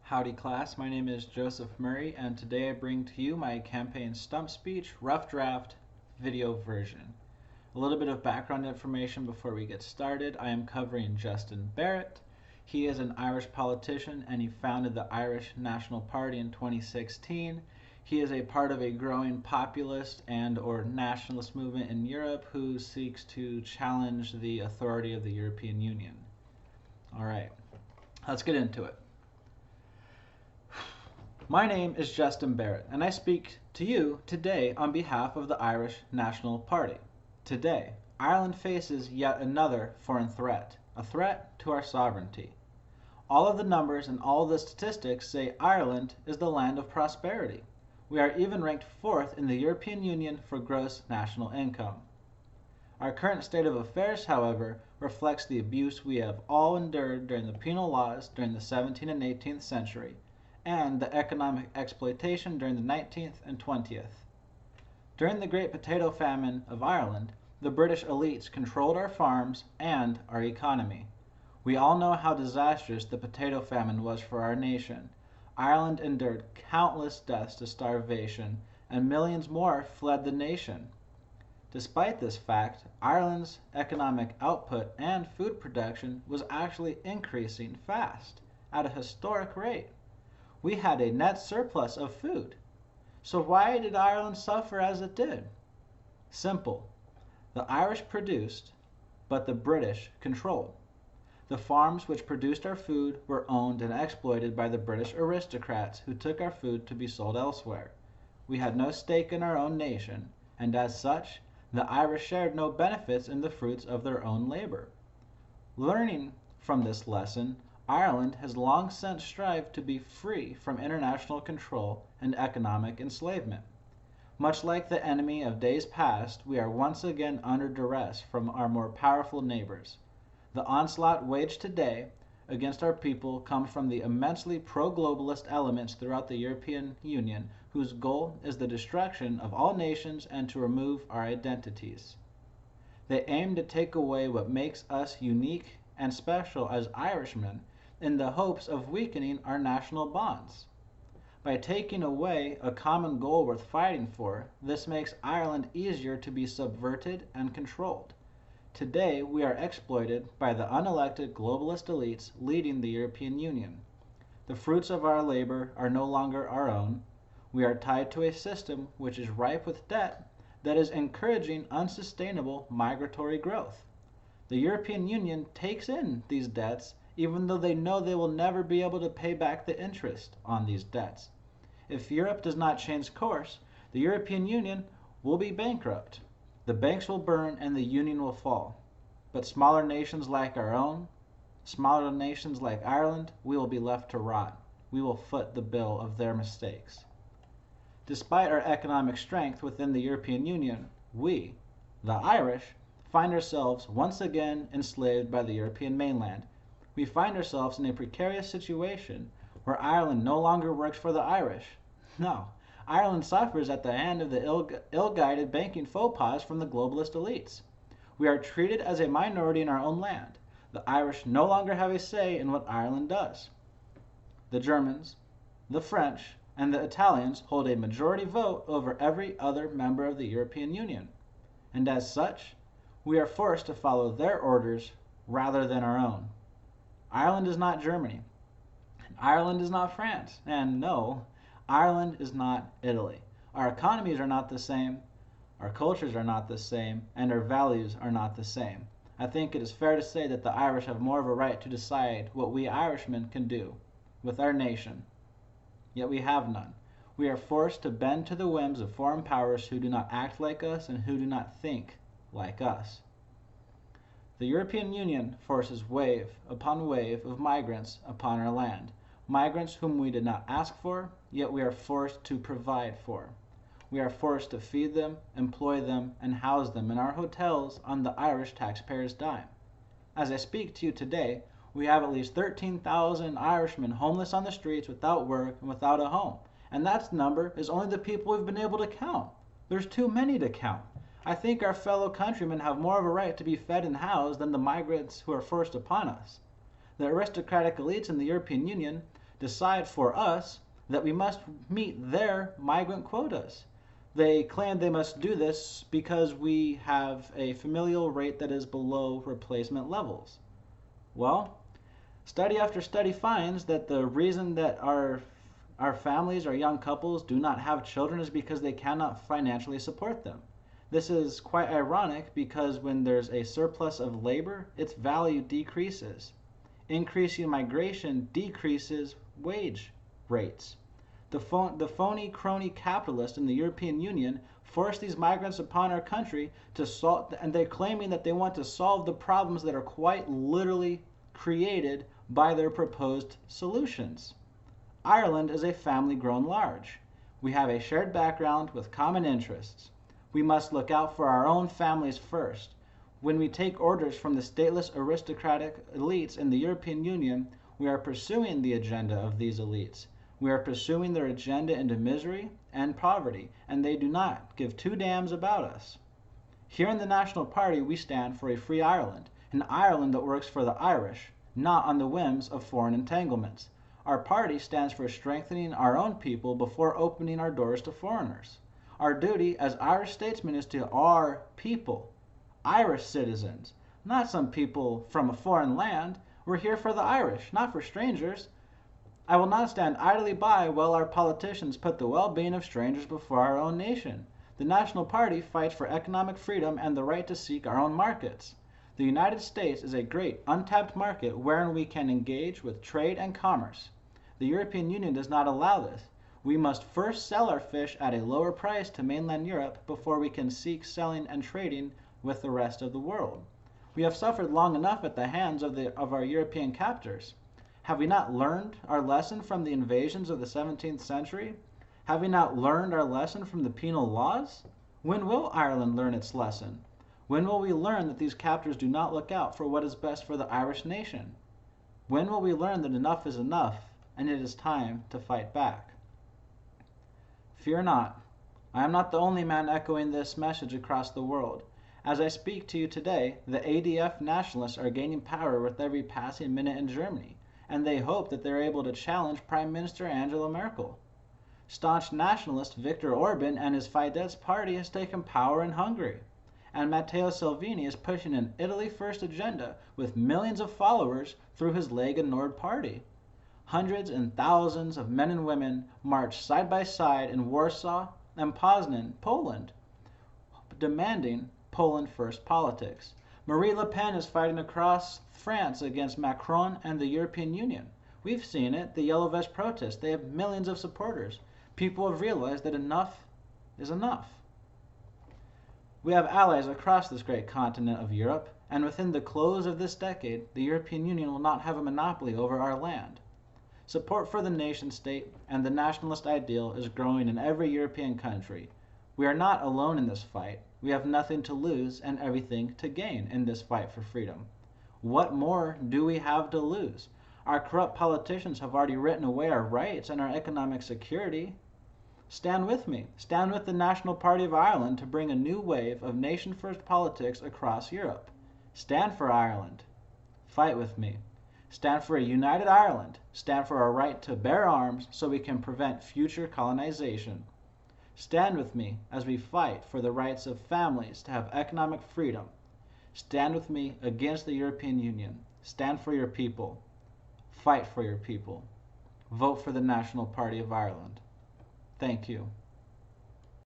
Howdy class, my name is Joseph Murray and today I bring to you my campaign stump speech rough draft video version. A little bit of background information before we get started. I am covering Justin Barrett. He is an Irish politician and he founded the Irish National Party in 2016. He is a part of a growing populist and or nationalist movement in Europe who seeks to challenge the authority of the European Union. Alright, let's get into it. My name is Justin Barrett, and I speak to you today on behalf of the Irish National Party. Today, Ireland faces yet another foreign threat, a threat to our sovereignty. All of the numbers and all of the statistics say Ireland is the land of prosperity. We are even ranked 4th in the European Union for gross national income. Our current state of affairs, however, reflects the abuse we have all endured during the penal laws during the 17th and 18th century, and the economic exploitation during the 19th and 20th. During the Great Potato Famine of Ireland, the British elites controlled our farms and our economy. We all know how disastrous the potato famine was for our nation. Ireland endured countless deaths to starvation, and millions more fled the nation. Despite this fact, Ireland's economic output and food production was actually increasing fast, at a historic rate. We had a net surplus of food. So why did Ireland suffer as it did? Simple. The Irish produced, but the British controlled. The farms which produced our food were owned and exploited by the British aristocrats who took our food to be sold elsewhere. We had no stake in our own nation, and as such, the Irish shared no benefits in the fruits of their own labor. Learning from this lesson, Ireland has long since strived to be free from international control and economic enslavement. Much like the enemy of days past, we are once again under duress from our more powerful neighbors. The onslaught waged today against our people comes from the immensely pro-globalist elements throughout the European Union, whose goal is the destruction of all nations and to remove our identities. They aim to take away what makes us unique and special as Irishmen, in the hopes of weakening our national bonds. By taking away a common goal worth fighting for, this makes Ireland easier to be subverted and controlled. Today, we are exploited by the unelected globalist elites leading the European Union. The fruits of our labor are no longer our own. We are tied to a system which is ripe with debt that is encouraging unsustainable migratory growth. The European Union takes in these debts even though they know they will never be able to pay back the interest on these debts. If Europe does not change course, the European Union will be bankrupt. The banks will burn and the Union will fall. But smaller nations like our own, smaller nations like Ireland, we will be left to rot. We will foot the bill of their mistakes. Despite our economic strength within the European Union, we, the Irish, find ourselves once again enslaved by the European mainland. We find ourselves in a precarious situation where Ireland no longer works for the Irish. No, Ireland suffers at the hand of the ill-guided banking faux pas from the globalist elites. We are treated as a minority in our own land. The Irish no longer have a say in what Ireland does. The Germans, the French, and the Italians hold a majority vote over every other member of the European Union. And as such, we are forced to follow their orders rather than our own. Ireland is not Germany. Ireland is not France. And no, Ireland is not Italy. Our economies are not the same, our cultures are not the same, and our values are not the same. I think it is fair to say that the Irish have more of a right to decide what we Irishmen can do with our nation. Yet we have none. We are forced to bend to the whims of foreign powers who do not act like us and who do not think like us. The European Union forces wave upon wave of migrants upon our land, migrants whom we did not ask for, yet we are forced to provide for. We are forced to feed them, employ them, and house them in our hotels on the Irish taxpayers' dime. As I speak to you today, we have at least 13,000 Irishmen homeless on the streets without work and without a home. And that number is only the people we've been able to count. There's too many to count. I think our fellow countrymen have more of a right to be fed and housed than the migrants who are forced upon us. The aristocratic elites in the European Union decide for us that we must meet their migrant quotas. They claim they must do this because we have a familial rate that is below replacement levels. Well, study after study finds that the reason that our families, our young couples, do not have children is because they cannot financially support them. This is quite ironic because when there's a surplus of labor, its value decreases. Increasing migration decreases wage rates. The phony crony capitalists in the European Union force these migrants upon our country to solve, and they're claiming that they want to solve the problems that are quite literally created by their proposed solutions. Ireland is a family grown large. We have a shared background with common interests. We must look out for our own families first. When we take orders from the stateless aristocratic elites in the European Union, we are pursuing the agenda of these elites. We are pursuing their agenda into misery and poverty, and they do not give two damns about us. Here in the National Party, we stand for a free Ireland, an Ireland that works for the Irish, not on the whims of foreign entanglements. Our party stands for strengthening our own people before opening our doors to foreigners. Our duty as Irish statesmen is to our people, Irish citizens, not some people from a foreign land. We're here for the Irish, not for strangers. I will not stand idly by while our politicians put the well-being of strangers before our own nation. The National Party fights for economic freedom and the right to seek our own markets. The United States is a great untapped market wherein we can engage with trade and commerce. The European Union does not allow this. We must first sell our fish at a lower price to mainland Europe before we can seek selling and trading with the rest of the world. We have suffered long enough at the hands of our European captors. Have we not learned our lesson from the invasions of the 17th century? Have we not learned our lesson from the penal laws? When will Ireland learn its lesson? When will we learn that these captors do not look out for what is best for the Irish nation? When will we learn that enough is enough and it is time to fight back? Fear not. I am not the only man echoing this message across the world. As I speak to you today, the ADF nationalists are gaining power with every passing minute in Germany, and they hope that they're able to challenge Prime Minister Angela Merkel. Staunch nationalist Viktor Orban and his Fidesz party has taken power in Hungary, and Matteo Salvini is pushing an Italy First agenda with millions of followers through his Lega Nord party. Hundreds and thousands of men and women marched side by side in Warsaw and Poznan, Poland, demanding Poland First politics. Marie Le Pen is fighting across France against Macron and the European Union. We've seen it, the Yellow Vest protests. They have millions of supporters. People have realized that enough is enough. We have allies across this great continent of Europe, and within the close of this decade, the European Union will not have a monopoly over our land. Support for the nation-state and the nationalist ideal is growing in every European country. We are not alone in this fight. We have nothing to lose and everything to gain in this fight for freedom. What more do we have to lose? Our corrupt politicians have already written away our rights and our economic security. Stand with me. Stand with the National Party of Ireland to bring a new wave of nation-first politics across Europe. Stand for Ireland. Fight with me. Stand for a united Ireland. Stand for our right to bear arms so we can prevent future colonization. Stand with me as we fight for the rights of families to have economic freedom. Stand with me against the European Union. Stand for your people. Fight for your people. Vote for the National Party of Ireland. Thank you.